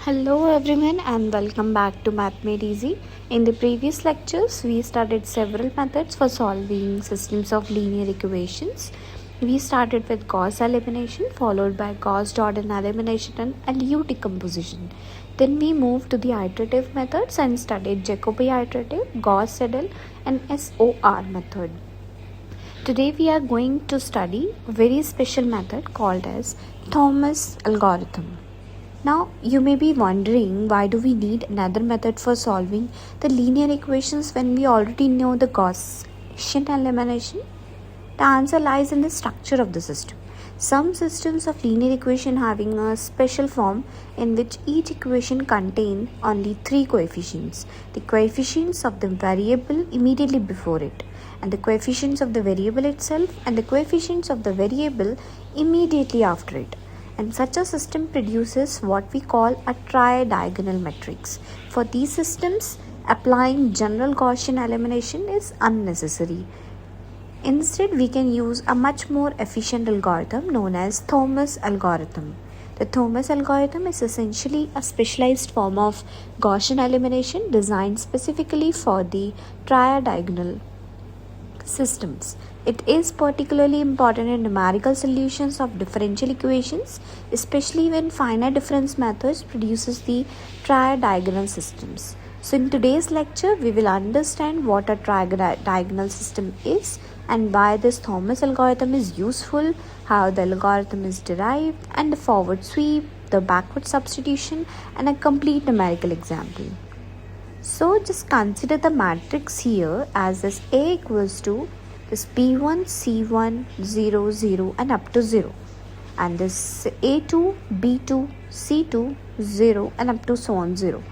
Hello everyone and welcome back to Math Made Easy. In the previous lectures, we studied several methods for solving systems of linear equations. We started with Gaussian elimination, followed by Gauss-Jordan elimination and LU decomposition. Then we moved to the iterative methods and studied Jacobi iterative, Gauss-Seidel and SOR method. Today we are going to study a very special method called as Thomas algorithm. Now you may be wondering, why do we need another method for solving the linear equations when we already know the Gaussian elimination? The answer lies in the structure of the system. Some systems of linear equation having a special form in which each equation contain only three coefficients: the coefficients of the variable immediately before it, and the coefficients of the variable itself, and the coefficients of the variable immediately after it. And such a system produces what we call a tridiagonal matrix. For these systems, applying general Gaussian elimination is unnecessary. Instead, we can use a much more efficient algorithm known as Thomas algorithm. The Thomas algorithm is essentially a specialized form of Gaussian elimination designed specifically for the tridiagonal systems. It is particularly important in numerical solutions of differential equations, especially when finite difference methods produces the tridiagonal systems. So in today's lecture, we will understand what a tridiagonal system is and why this Thomas algorithm is useful, how the algorithm is derived, and the forward sweep, the backward substitution, and a complete numerical example. So just consider the matrix here as this A equals to this B1, C1, 0, 0 and up to 0, and this A2, B2, C2, 0 and up to so on 0.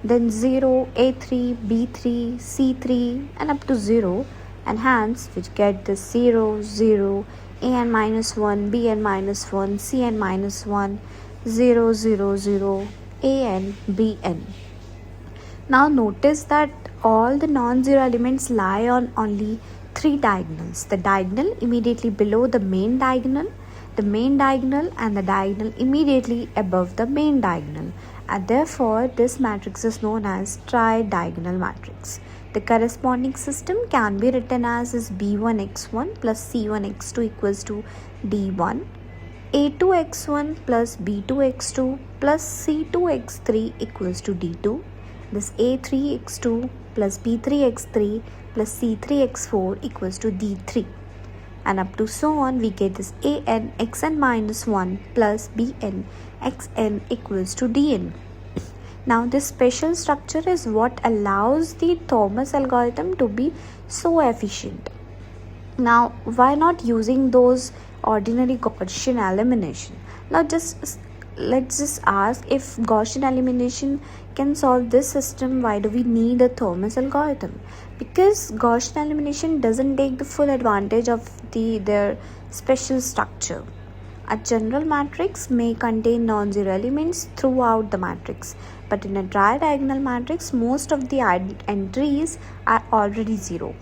Then 0, A3, B3, C3 and up to 0, and hence which get this 0, 0, AN minus 1, BN minus 1, CN minus 1, 0, 0, 0, AN, BN. Now notice that all the non-zero elements lie on only three diagonals: the diagonal immediately below the main diagonal and the diagonal immediately above the main diagonal, and therefore this matrix is known as tridiagonal matrix. The corresponding system can be written as is B1x1 plus C1x2 equals to D1, A2x1 plus B2x2 plus C2x3 equals to D2, this A3x2 plus B3x3 plus C3x4 equals to D3, and up to so on we get this AN xn minus 1 plus BN xn equals to DN. Now this special structure is what allows the Thomas algorithm to be so efficient. Now why not using those ordinary Gaussian elimination? Now let's just ask, if Gaussian elimination can solve this system, why do we need a Thomas algorithm? Because Gaussian elimination doesn't take the full advantage of their special structure. A general matrix may contain non-zero elements throughout the matrix, but in a tridiagonal matrix, most of the entries are already zero.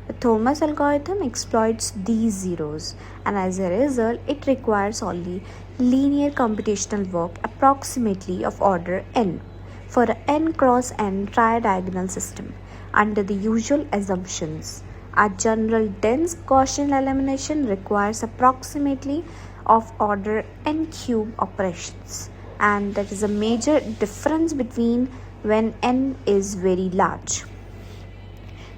The Thomas algorithm exploits these zeros, and as a result, it requires only linear computational work approximately of order n for an n cross n tridiagonal system under the usual assumptions. A general dense Gaussian elimination requires approximately of order n cube operations, and that is a major difference between when n is very large.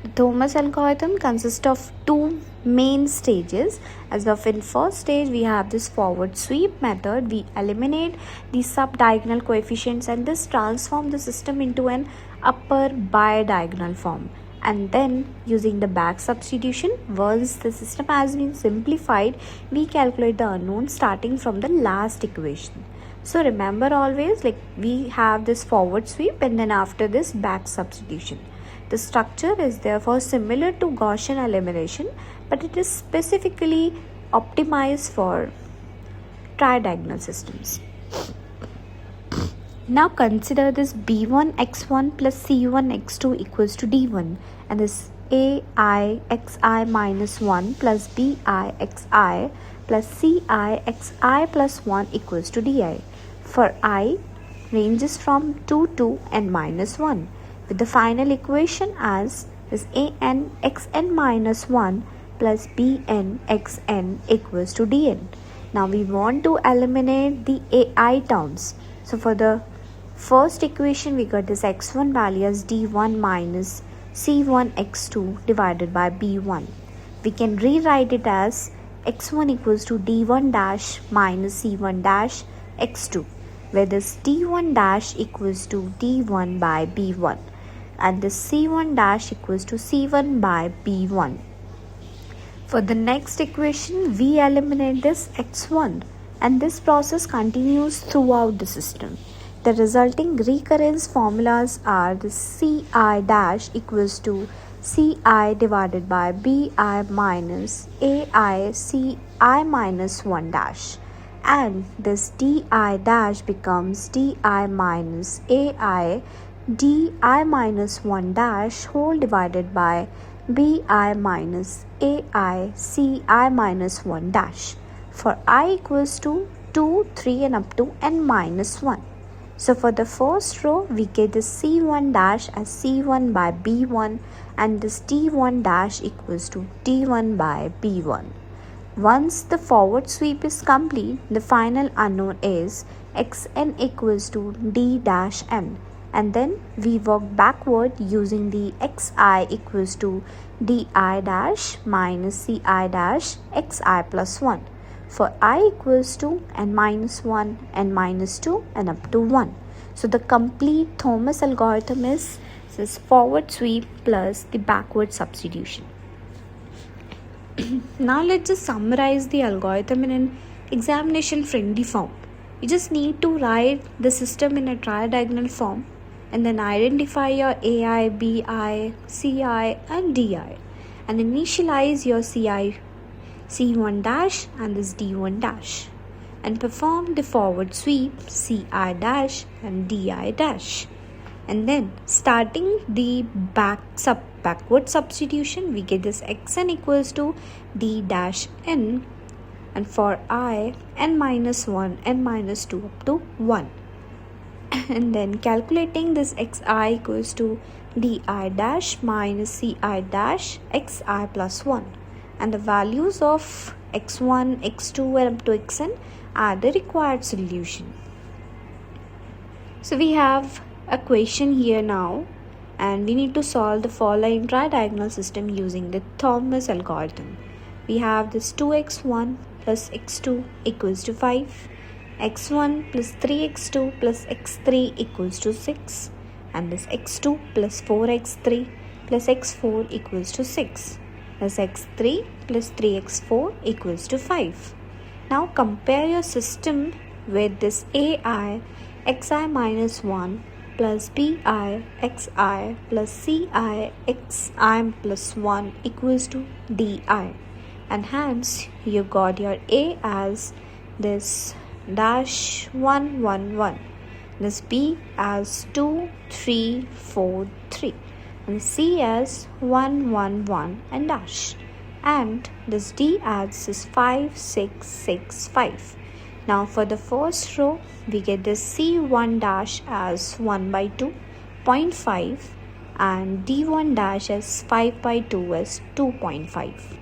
The Thomas algorithm consists of two main stages. As of in first stage, we have this forward sweep method. We eliminate the subdiagonal coefficients and this transform the system into an upper bidiagonal form. And then using the back substitution, once the system has been simplified, we calculate the unknown starting from the last equation. So remember always, like, we have this forward sweep and then after this back substitution. The structure is therefore similar to Gaussian elimination, but it is specifically optimized for tridiagonal systems. Now consider this B1 x1 plus C1 x2 equals to D1, and this AI xi minus 1 plus BI xi plus Ci xi plus 1 equals to Di. For I, ranges from 2 to n minus 1, with the final equation as is an xn minus 1 plus bn xn equals to dn. Now we want to eliminate the ai terms. So for the first equation, we got this x1 value as d1 minus c1 x2 divided by b1. We can rewrite it as x1 equals to d1 dash minus c1 dash x2, where this d1 dash equals to d1 by b1 and this c1 dash equals to c1 by b1. For the next equation, we eliminate this x1 and this process continues throughout the system. The resulting recurrence formulas are the ci dash equals to ci divided by bi minus ai ci minus 1 dash, and this di dash becomes di minus ai di minus 1 dash whole divided by bi minus ai ci minus 1 dash for I equals to 2, 3 and up to n minus 1. So for the first row, we get the c1 dash as c1 by b1 and this d1 dash equals to d1 by b1. Once the forward sweep is complete, the final unknown is xn equals to d dash n, and then we work backward using the xi equals to di dash minus ci dash xi plus 1 for I equals to n minus 1, n minus 2 and up to 1. So the complete Thomas algorithm is this forward sweep plus the backward substitution. Now let's just summarize the algorithm in an examination friendly form. You just need to write the system in a tridiagonal form and then identify your ai, bi, ci and di and initialize your ci c1 dash and this d1 dash and perform the forward sweep ci dash and di dash, and then starting the backward substitution, we get this xn equals to d dash n, and for I n minus 1, n minus 2 up to 1, and then calculating this xi equals to di dash minus ci dash xi plus 1, and the values of x1, x2 and up to xn are the required solution. So we have a question here now, and we need to solve the following tridiagonal system using the Thomas algorithm. We have this 2x1 plus x2 equals to 5, x1 plus 3x2 plus x3 equals to 6, and this x2 plus 4x3 plus x4 equals to 6. Thus x3 plus 3x4 equals to 5. Now compare your system with this ai xi minus 1 plus bi xi plus ci xi plus 1 equals to di, and hence you got your a as this dash 1 1 1, this b as 2 3 4 3 and c as 1 1 1 and dash, and this d as is 5 6 6 5. Now for the first row, we get this c1 dash as 1 by 2 0.5 and d1 dash as 5 by 2 as 2.5.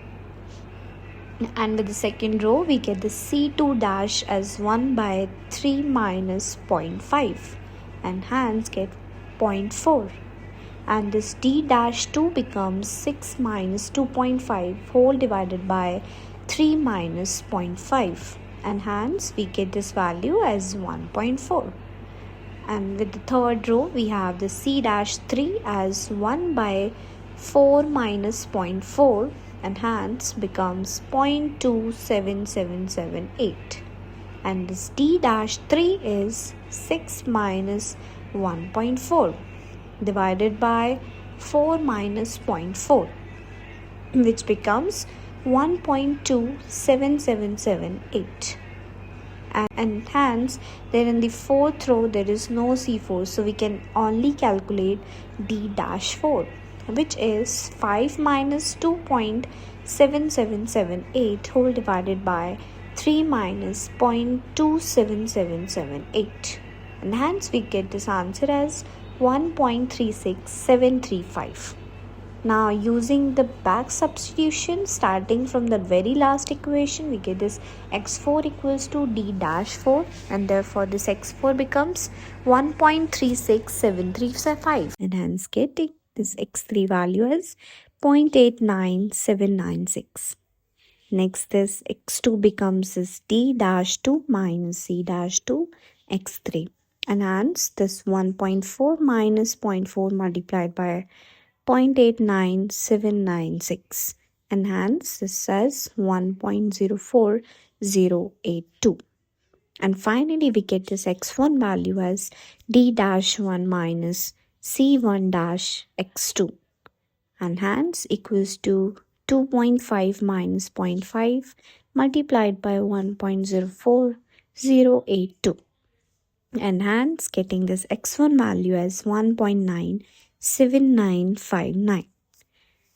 And with the second row, we get the c2 dash as 1 by 3 minus 0.5 and hence get 0.4. And this d dash 2 becomes 6 minus 2.5 whole divided by 3 minus 0.5, and hence we get this value as 1.4. And with the third row, we have the c dash 3 as 1 by 4 minus 0.4 and hence becomes 0.27778, and this d dash 3 is 6 minus 1.4 divided by 4 minus 0.4, which becomes 1.27778, and hence then in the fourth row there is no c4, so we can only calculate d dash 4, which is 5 minus 2.7778 whole divided by 3 minus 0.27778. and hence we get this answer as 1.36735. Now using the back substitution, starting from the very last equation, we get this x4 equals to d dash 4, and therefore this x4 becomes 1.36735, and hence getting this x3 value as 0.89796. Next, this x2 becomes this d dash 2 minus c dash 2 x3, and hence this 1.4 minus 0.4 multiplied by 0.89796, and hence this says 1.04082. And finally we get this x1 value as d dash 1 minus c1 dash x2, and hence equals to 2.5 minus 0.5 multiplied by 1.04082, and hence getting this x1 value as 1.97959.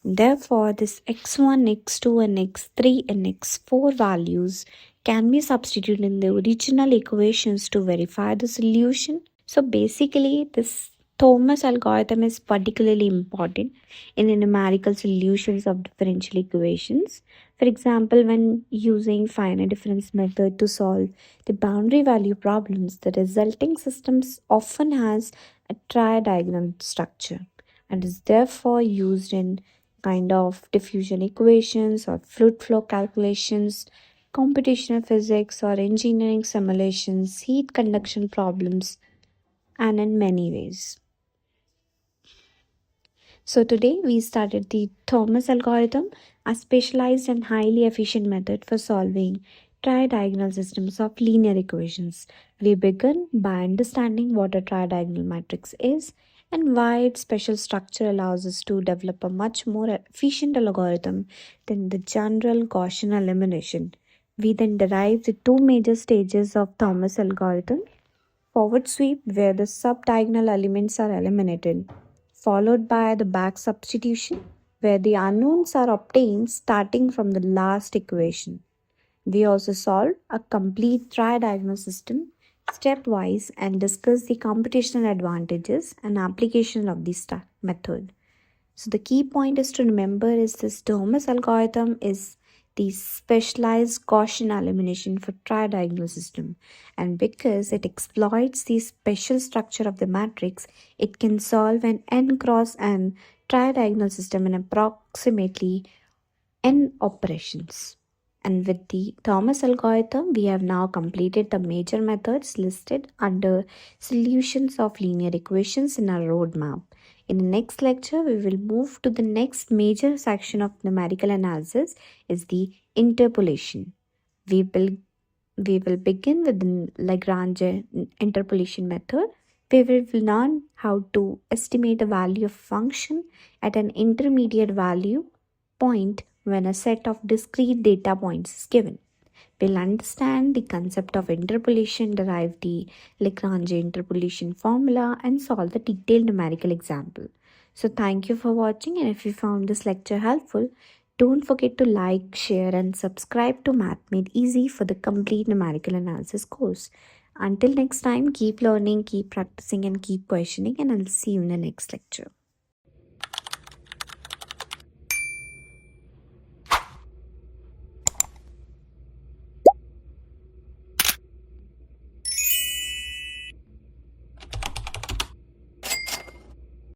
Therefore, this x1, x2 and x3 and x4 values can be substituted in the original equations to verify the solution. So basically, this Thomas algorithm is particularly important in the numerical solutions of differential equations. For example, when using finite difference method to solve the boundary value problems, the resulting systems often has a tridiagonal structure and is therefore used in kind of diffusion equations or fluid flow calculations, computational physics or engineering simulations, heat conduction problems, and in many ways. So today we started the Thomas algorithm, a specialized and highly efficient method for solving tridiagonal systems of linear equations. We begin by understanding what a tridiagonal matrix is and why its special structure allows us to develop a much more efficient algorithm than the general Gaussian elimination. We then derive the two major stages of Thomas algorithm: forward sweep, where the subdiagonal elements are eliminated, followed by the back substitution, where the unknowns are obtained starting from the last equation. We also solve a complete tridiagonal system stepwise and discuss the computational advantages and application of this method. So the key point is to remember is this Thomas algorithm is the specialized Gaussian elimination for tridiagonal system, and because it exploits the special structure of the matrix, it can solve an n cross n tridiagonal system in approximately n operations. And with the Thomas algorithm, we have now completed the major methods listed under solutions of linear equations in our roadmap. In the next lecture, we will move to the next major section of numerical analysis is the interpolation. We will begin with the Lagrange interpolation method, where we will learn how to estimate the value of function at an intermediate value point when a set of discrete data points is given. We'll understand the concept of interpolation, derive the Lagrange interpolation formula, and solve the detailed numerical example. So thank you for watching, and if you found this lecture helpful, don't forget to like, share, and subscribe to Math Made Easy for the complete numerical analysis course. Until next time, keep learning, keep practicing, and keep questioning, and I'll see you in the next lecture.